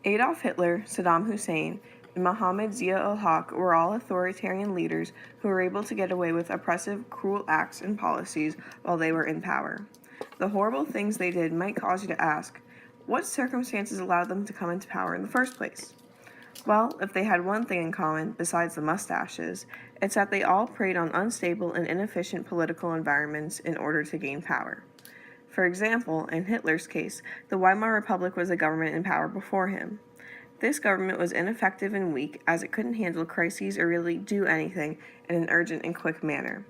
Adolf Hitler, Saddam Hussein, and Mohammad Zia-ul-Haq were all authoritarian leaders who were able to get away with oppressive, cruel acts and policies while they were in power. The horrible things they did might cause you to ask, what circumstances allowed them to come into power in the first place? Well, if they had one thing in common, besides the mustaches, it's that they all preyed on unstable and inefficient political environments in order to gain power. For example, in Hitler's case, the Weimar Republic was a government in power before him. This government was ineffective and weak as it couldn't handle crises or really do anything in an urgent and quick manner.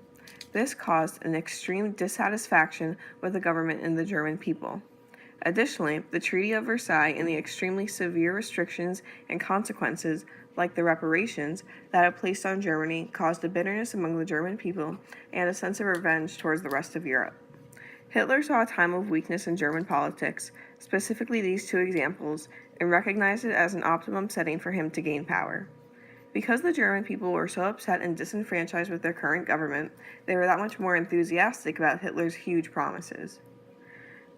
This caused an extreme dissatisfaction with the government and the German people. Additionally, the Treaty of Versailles and the extremely severe restrictions and consequences, like the reparations, that it placed on Germany caused a bitterness among the German people and a sense of revenge towards the rest of Europe. Hitler saw a time of weakness in German politics, specifically these two examples, and recognized it as an optimum setting for him to gain power. Because the German people were so upset and disenfranchised with their current government, they were that much more enthusiastic about Hitler's huge promises.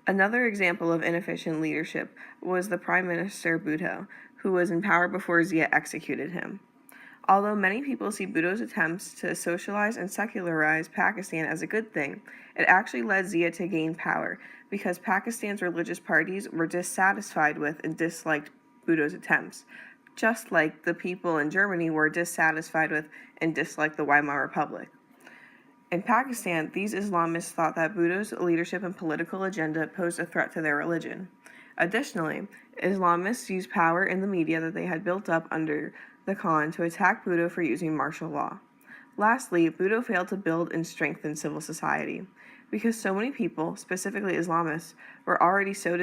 Another example of inefficient leadership was the Prime Minister Bhutto, who was in power before Zia executed him. Although many people see Bhutto's attempts to socialize and secularize Pakistan as a good thing, it actually led Zia to gain power because Pakistan's religious parties were dissatisfied with and disliked Bhutto's attempts, just like the people in Germany were dissatisfied with and disliked the Weimar Republic. In Pakistan, these Islamists thought that Bhutto's leadership and political agenda posed a threat to their religion. Additionally, Islamists used power in the media that they had built up under the Khan to attack Bhutto for using martial law. Lastly, Bhutto failed to build and strengthen civil society. Because so many people, specifically Islamists, were already so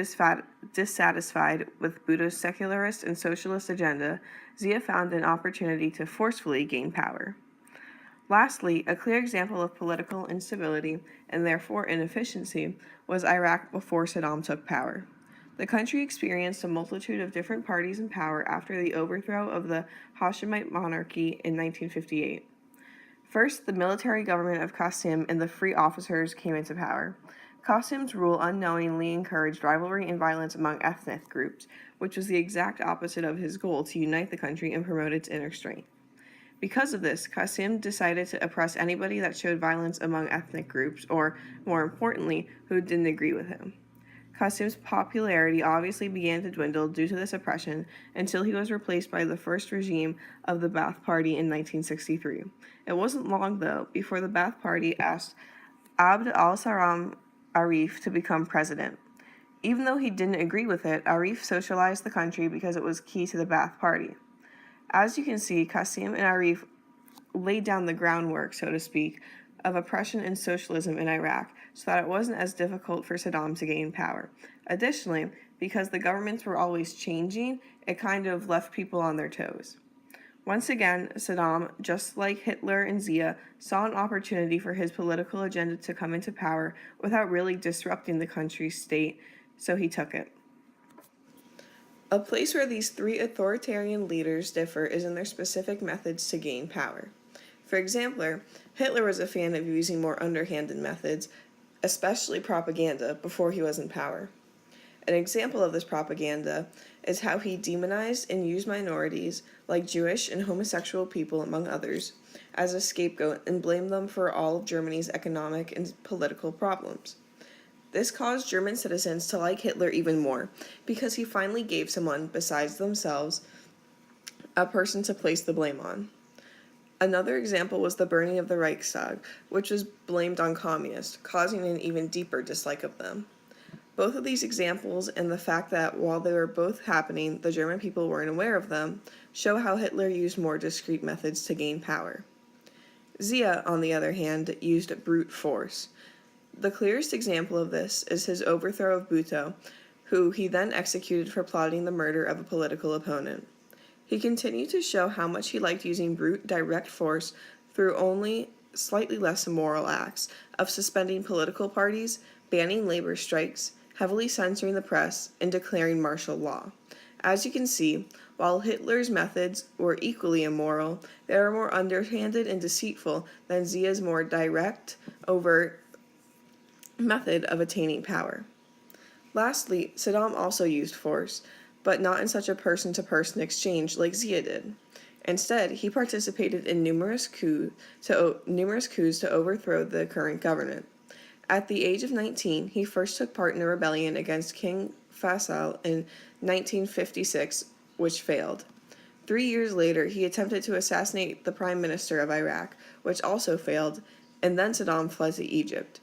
dissatisfied with Bhutto's secularist and socialist agenda, Zia found an opportunity to forcefully gain power. Lastly, a clear example of political instability and therefore inefficiency was Iraq before Saddam took power. The country experienced a multitude of different parties in power after the overthrow of the Hashemite monarchy in 1958. First, the military government of Qasim and the free officers came into power. Qasim's rule unknowingly encouraged rivalry and violence among ethnic groups, which was the exact opposite of his goal to unite the country and promote its inner strength. Because of this, Qasim decided to oppress anybody that showed violence among ethnic groups, or, more importantly, who didn't agree with him. Qasim's popularity obviously began to dwindle due to this oppression until he was replaced by the first regime of the Ba'ath Party in 1963. It wasn't long, though, before the Ba'ath Party asked Abd al-Salam Arif to become president. Even though he didn't agree with it, Arif socialized the country because it was key to the Ba'ath Party. As you can see, Qasim and Arif laid down the groundwork, so to speak, of oppression and socialism in Iraq so that it wasn't as difficult for Saddam to gain power. Additionally, because the governments were always changing, it kind of left people on their toes. Once again, Saddam, just like Hitler and Zia, saw an opportunity for his political agenda to come into power without really disrupting the country's state, so he took it. A place where these three authoritarian leaders differ is in their specific methods to gain power. For example, Hitler was a fan of using more underhanded methods, especially propaganda, before he was in power. An example of this propaganda is how he demonized and used minorities, like Jewish and homosexual people among others, as a scapegoat and blamed them for all of Germany's economic and political problems. This caused German citizens to like Hitler even more, because he finally gave someone, besides themselves, a person to place the blame on. Another example was the burning of the Reichstag, which was blamed on communists, causing an even deeper dislike of them. Both of these examples, and the fact that while they were both happening, the German people weren't aware of them, show how Hitler used more discreet methods to gain power. Zia, on the other hand, used brute force. The clearest example of this is his overthrow of Bhutto, who he then executed for plotting the murder of a political opponent. He continued to show how much he liked using brute, direct force through only slightly less immoral acts of suspending political parties, banning labor strikes, heavily censoring the press, and declaring martial law. As you can see, while Hitler's methods were equally immoral, they were more underhanded and deceitful than Zia's more direct, overt method of attaining power. Lastly, Saddam also used force, but not in such a person-to-person exchange like Zia did. Instead, he participated in numerous coups to overthrow the current government. At the age of 19, he first took part in a rebellion against King Faisal in 1956, which failed. 3 years later, he attempted to assassinate the Prime Minister of Iraq, which also failed, and then Saddam fled to Egypt.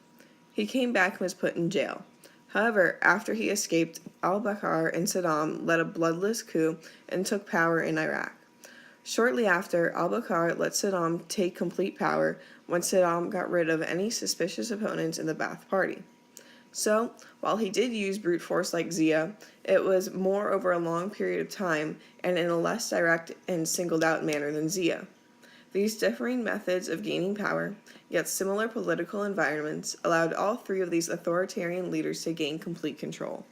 He came back and was put in jail. However, after he escaped, al-Bakr and Saddam led a bloodless coup and took power in Iraq. Shortly after, al-Bakr let Saddam take complete power when Saddam got rid of any suspicious opponents in the Ba'ath Party. So, while he did use brute force like Zia, it was more over a long period of time and in a less direct and singled-out manner than Zia. These differing methods of gaining power, yet similar political environments, allowed all three of these authoritarian leaders to gain complete control.